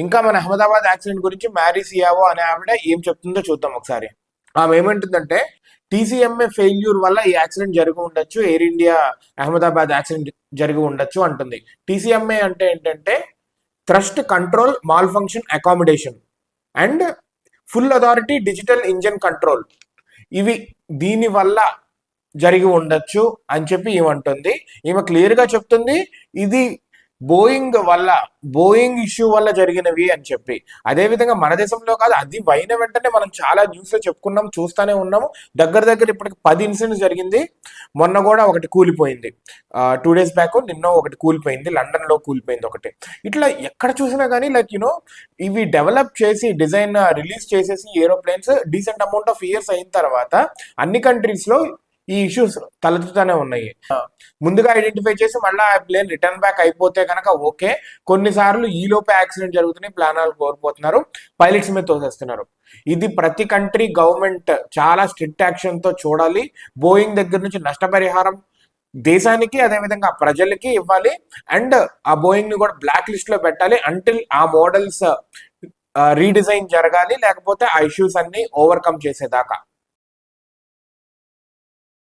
ఇంకా మన అహ్మదాబాద్ యాక్సిడెంట్ గురించి మ్యారీ సియావో అనే ఆవిడ ఏం చెప్తుందో చూద్దాం ఒకసారి. ఆమె ఏమంటుందంటే టీసీఎంఏ ఫెయిల్యూర్ వల్ల ఈ యాక్సిడెంట్ జరిగి ఉండొచ్చు, ఎయిర్ ఇండియా అహ్మదాబాద్ యాక్సిడెంట్ జరిగి ఉండొచ్చు అంటుంది. టీసీఎంఏ అంటే ఏంటంటే thrust control mall function accommodation and full authority digital engine control, ఇవి దీని వల్ల జరిగి ఉండొచ్చు అని చెప్పి ఏమంటుంది. ఈమె క్లియర్ గా చెప్తుంది ఇది బోయింగ్ ఇష్యూ వల్ల జరిగినవి అని చెప్పి. అదే విధంగా మన దేశంలో కాదు, అది అయిన వెంటనే మనం చాలా న్యూస్ లో చెప్పుకున్నాం, చూస్తానే ఉన్నాము. దగ్గర ఇప్పటికి 10 ఇన్సిడెంట్స్ జరిగింది. మొన్న కూడా ఒకటి కూలిపోయింది, 2 days బ్యాక్ నిన్న ఒకటి కూలిపోయింది, లండన్ లో కూలిపోయింది ఒకటి. ఇట్లా ఎక్కడ చూసినా కానీ లైక్ ఇవి డెవలప్ చేసి డిజైన్ రిలీజ్ చేసేసి aeroplanes decent amount of years అయిన తర్వాత అన్ని కంట్రీస్ లో ఈ ఇష్యూస్ తలెత్తుతూనే ఉన్నాయి. ముందుగా ఐడెంటిఫై చేసి మళ్ళీ ఆ ప్లేన్ రిటర్న్ బ్యాక్ అయిపోతే కనుక ఓకే. కొన్నిసార్లు ఈ లోపే యాక్సిడెంట్ జరుగుతున్నాయి, ప్రాణాలు కోల్పోతున్నారు, పైలట్స్ మీద తోసేస్తున్నారు. ఇది ప్రతి కంట్రీ గవర్నమెంట్ చాలా స్ట్రిక్ట్ యాక్షన్ తో చూడాలి. బోయింగ్ దగ్గర నుంచి నష్టపరిహారం దేశానికి అదేవిధంగా ప్రజలకి ఇవ్వాలి. అండ్ ఆ బోయింగ్ ని కూడా బ్లాక్ లిస్ట్ లో పెట్టాలి అంటిల్ ఆ మోడల్స్ రీడిజైన్ జరగాలి, లేకపోతే ఆ ఇష్యూస్ అన్ని ఓవర్కమ్ చేసేదాకా.